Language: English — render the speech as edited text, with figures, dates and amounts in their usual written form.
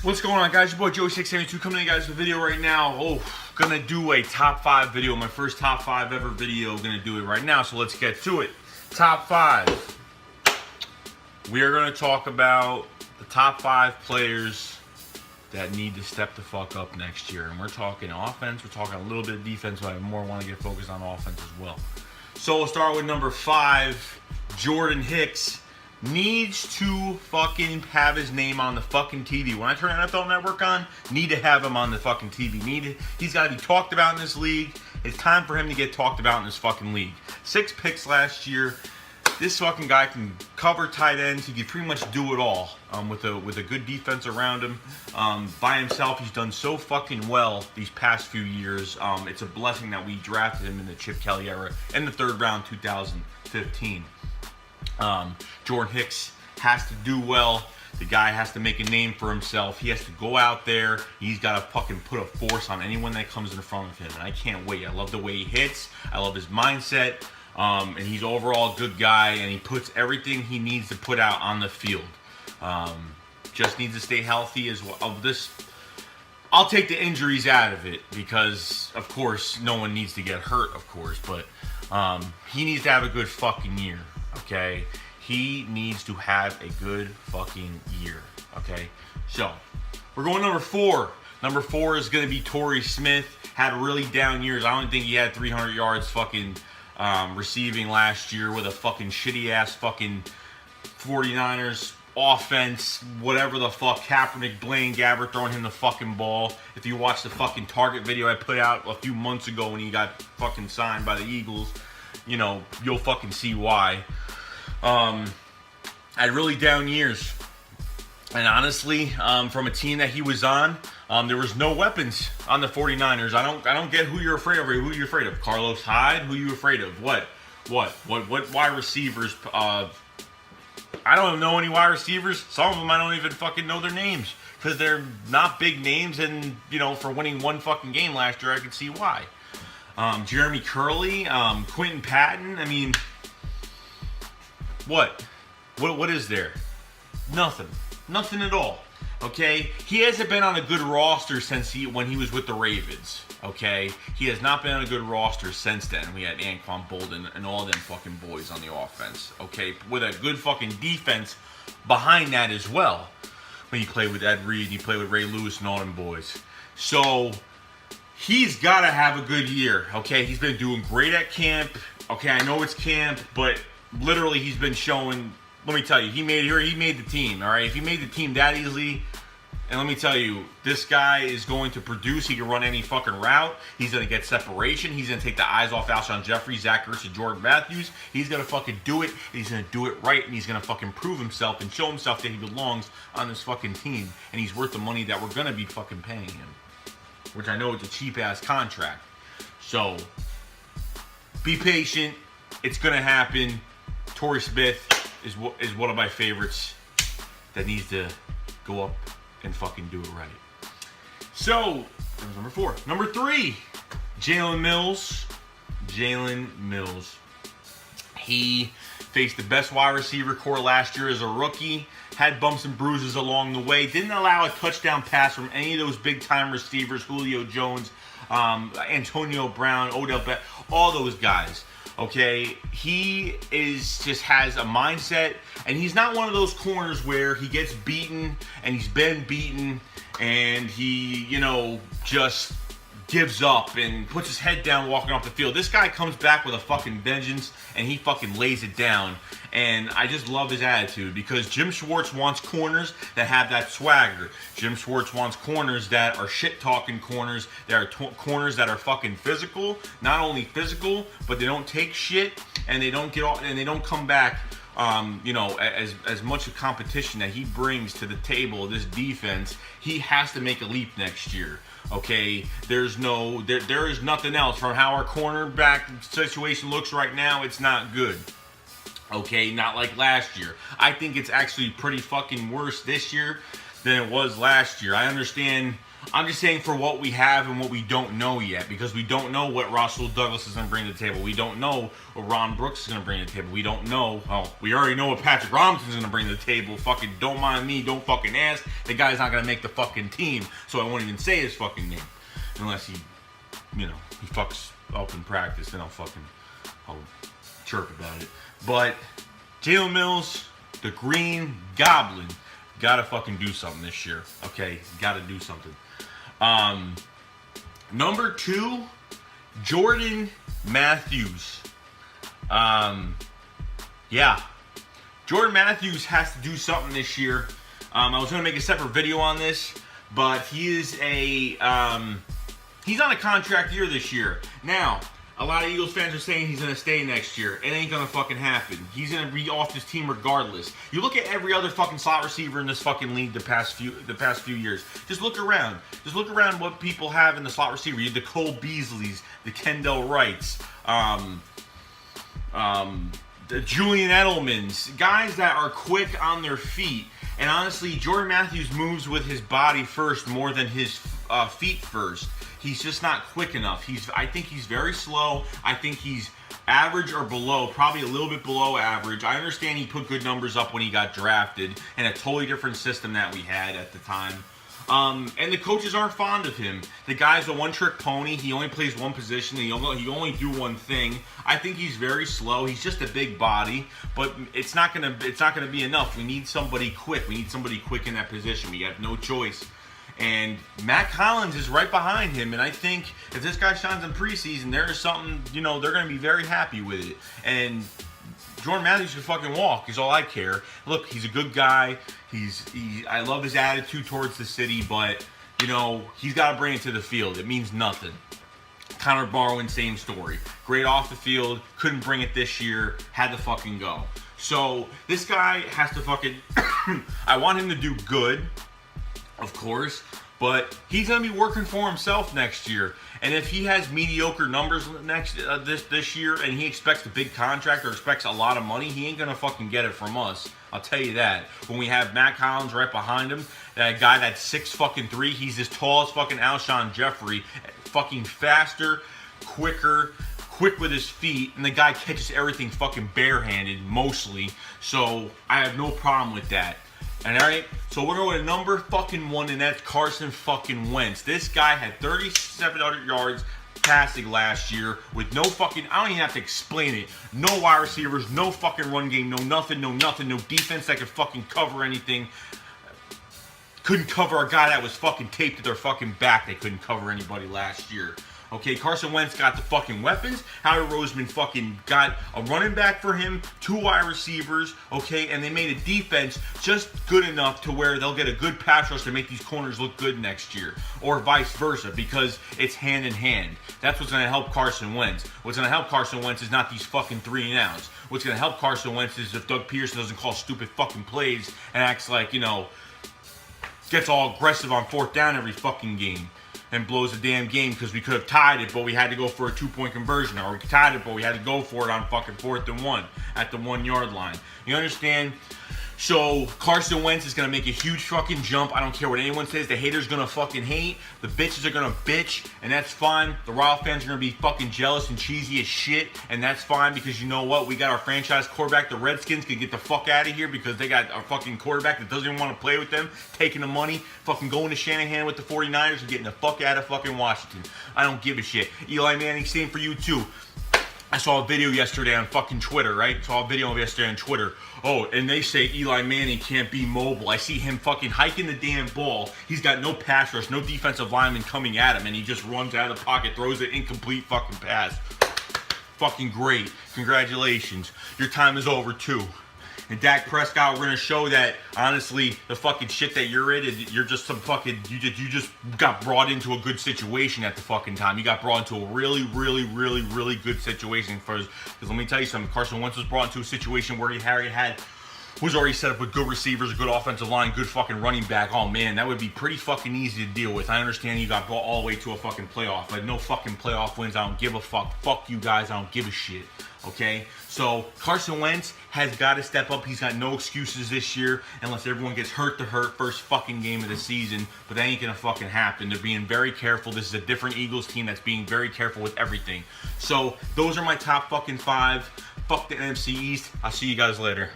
What's going on, guys? Your boy Joey672 coming to you guys with a video right now. Gonna do a top 5 video, my first top 5 ever video. Gonna do it right now, so let's get to it. Top 5. We are gonna talk about the top 5 players that need to step the fuck up next year. And we're talking offense, we're talking a little bit of defense, but I more want to get focused on offense as well. So we'll start with number 5, Jordan Hicks. Needs to fucking have his name on the fucking TV. When I turn NFL Network on, need to have him on the fucking TV. He's got to be talked about in this league. It's time for him to get talked about in this fucking league. 6 picks last year. This fucking guy can cover tight ends. He can pretty much do it all with a good defense around him. By himself, he's done so fucking well these past few years. It's a blessing that we drafted him in the Chip Kelly era in the 3rd round, 2015. Jordan Hicks has to do well. The guy has to make a name for himself. He has to go out there. He's got to fucking put a force on anyone that comes in front of him. And I can't wait. I love the way he hits. I love his mindset. And he's overall a good guy. And he puts everything he needs to put out on the field. Just needs to stay healthy as well. I'll take the injuries out of it because, of course, no one needs to get hurt, of course. But he needs to have a good fucking year. Okay, he needs to have a good fucking year. Okay, so we're going number 4. Number 4 is going to be Torrey Smith. Had really down years. I don't think he had 300 yards fucking receiving last year with a fucking shitty ass fucking 49ers offense. Whatever the fuck, Kaepernick, Blaine Gabbert throwing him the fucking ball. If you watch the fucking Target video I put out a few months ago when he got fucking signed by the Eagles, you know, you'll fucking see why. Had really down years. And honestly, from a team that he was on, there was no weapons on the 49ers. I don't get who you're afraid of. Who you're afraid of? Carlos Hyde? Who you afraid of? What wide receivers? I don't know any wide receivers. Some of them I don't even fucking know their names. Because they're not big names, and, you know, for winning one fucking game last year, I could see why. Jeremy Curley, Quentin Patton. I mean, what is there? Nothing at all. Okay, he hasn't been on a good roster since when he was with the Ravens. Okay, he has not been on a good roster since then. We had Anquan Bolden and all them fucking boys on the offense. Okay, with a good fucking defense behind that as well. When he played with Ed Reed, he played with Ray Lewis and all them boys. So he's got to have a good year, okay? He's been doing great at camp. Okay, I know it's camp, but literally he's been showing. Let me tell you, he made the team, all right? If he made the team that easily, and let me tell you, this guy is going to produce. He can run any fucking route. He's going to get separation. He's going to take the eyes off Alshon Jeffrey, Zach Ertz, and Jordan Matthews. He's going to fucking do it. He's going to do it right, and he's going to fucking prove himself and show himself that he belongs on this fucking team, and he's worth the money that we're going to be fucking paying him, which I know is a cheap-ass contract. So, be patient. It's going to happen. Torrey Smith is one of my favorites that needs to go up and fucking do it right. So, that was number 4. Number 3, Jalen Mills. Jalen Mills. He faced the best wide receiver core last year as a rookie. Had bumps and bruises along the way. Didn't allow a touchdown pass from any of those big-time receivers. Julio Jones, Antonio Brown, Odell Beckham, all those guys. Okay, he just has a mindset, and he's not one of those corners where he gets beaten, and he's been beaten, and he, you know, just gives up and puts his head down walking off the field. This guy comes back with a fucking vengeance, and he fucking lays it down. And I just love his attitude because Jim Schwartz wants corners that have that swagger. Jim Schwartz wants corners that are shit-talking corners, that are corners that are fucking physical. Not only physical, but they don't take shit, and they don't get off, and they don't come back. You know, as much a competition that he brings to the table, this defense, he has to make a leap next year. Okay, there is nothing else from how our cornerback situation looks right now. It's not good. Okay, not like last year. I think it's actually pretty fucking worse this year than it was last year. I understand I'm just saying for what we have and what we don't know yet, because we don't know what Russell Douglas is going to bring to the table. We don't know what Ron Brooks is going to bring to the table. We don't know. Well, we already know what Patrick Robinson's going to bring to the table. Fucking don't mind me. Don't fucking ask. The guy's not going to make the fucking team, so I won't even say his fucking name. Unless he fucks up in practice, then I'll chirp about it. But Jalen Mills, the Green Goblin, gotta fucking do something this year. Okay, gotta do something. Number 2, Jordan Matthews. Yeah, Jordan Matthews has to do something this year. I was gonna make a separate video on this, but he's on a contract year this year. Now, a lot of Eagles fans are saying he's going to stay next year. It ain't going to fucking happen. He's going to be off this team regardless. You look at every other fucking slot receiver in this fucking league the past few years. Just look around. Just look around what people have in the slot receiver. You have the Cole Beasleys, the Kendall Wrights, the Julian Edelmans, guys that are quick on their feet. And honestly, Jordan Matthews moves with his body first more than his feet first. He's just not quick enough. I think he's very slow. I think he's average or below, probably a little bit below average. I understand he put good numbers up when he got drafted in a totally different system that we had at the time. And the coaches aren't fond of him. The guy's a one-trick pony. He only plays one position. He only do one thing. I think he's very slow. He's just a big body, but it's not gonna be enough. We need somebody quick. We need somebody quick in that position. We have no choice. And Matt Collins is right behind him, and I think if this guy shines in preseason, there is something, they're going to be very happy with it. And Jordan Matthews can fucking walk, is all I care. Look, he's a good guy. I love his attitude towards the city, but, he's got to bring it to the field. It means nothing. Connor Barwin, same story. Great off the field, couldn't bring it this year, had to fucking go. So this guy has to fucking, I want him to do good, of course, but he's gonna be working for himself next year. And if he has mediocre numbers this year, and he expects a big contract or expects a lot of money, he ain't gonna fucking get it from us. I'll tell you that. When we have Matt Collins right behind him, that guy that's 6'3", he's as tall as fucking Alshon Jeffrey, fucking faster, quicker, quick with his feet, and the guy catches everything fucking barehanded mostly. So I have no problem with that. And alright, so we're going to number fucking 1, and that's Carson fucking Wentz. This guy had 3,700 yards passing last year with no fucking, I don't even have to explain it. No wide receivers, no fucking run game, no nothing, no defense that could fucking cover anything. Couldn't cover a guy that was fucking taped to their fucking back. They couldn't cover anybody last year. Okay, Carson Wentz got the fucking weapons. Howard Roseman fucking got a running back for him, 2 wide receivers, okay, and they made a defense just good enough to where they'll get a good pass rush to make these corners look good next year, or vice versa, because it's hand in hand. That's what's going to help Carson Wentz. What's going to help Carson Wentz is not these fucking 3 and outs. What's going to help Carson Wentz is if Doug Peterson doesn't call stupid fucking plays and acts like, gets all aggressive on 4th down every fucking game. And blows the damn game because we could have tied it, but we had to go for a 2-point conversion. Or we tied it, but we had to go for it on fucking 4th and 1 at the 1-yard line. You understand? So Carson Wentz is going to make a huge fucking jump. I don't care what anyone says. The haters going to fucking hate. The bitches are going to bitch, and that's fine. The Royal fans are going to be fucking jealous and cheesy as shit, and that's fine because you know what? We got our franchise quarterback. The Redskins can get the fuck out of here because they got a fucking quarterback that doesn't even want to play with them, taking the money, fucking going to Shanahan with the 49ers and getting the fuck out of fucking Washington. I don't give a shit. Eli Manning, same for you too. I saw a video yesterday on fucking Twitter, right? Saw a video yesterday on Twitter. Oh, and they say Eli Manning can't be mobile. I see him fucking hiking the damn ball. He's got no pass rush, no defensive lineman coming at him, and he just runs out of the pocket, throws an incomplete fucking pass. Fucking great. Congratulations. Your time is over, too. And Dak Prescott, we're going to show that, honestly, the fucking shit that you're in, you're just some fucking, you just got brought into a good situation at the fucking time. You got brought into a really, really, really, really good situation. Because let me tell you something, Carson Wentz was brought into a situation where he had who's already set up with good receivers, a good offensive line, good fucking running back. Oh man, that would be pretty fucking easy to deal with. I understand you got brought all the way to a fucking playoff, but no fucking playoff wins. I don't give a fuck. Fuck you guys. I don't give a shit. Okay? So Carson Wentz has got to step up. He's got no excuses this year unless everyone gets hurt to hurt first fucking game of the season. But that ain't gonna fucking happen. They're being very careful. This is a different Eagles team that's being very careful with everything. So those are my top fucking 5. Fuck the NFC East. I'll see you guys later.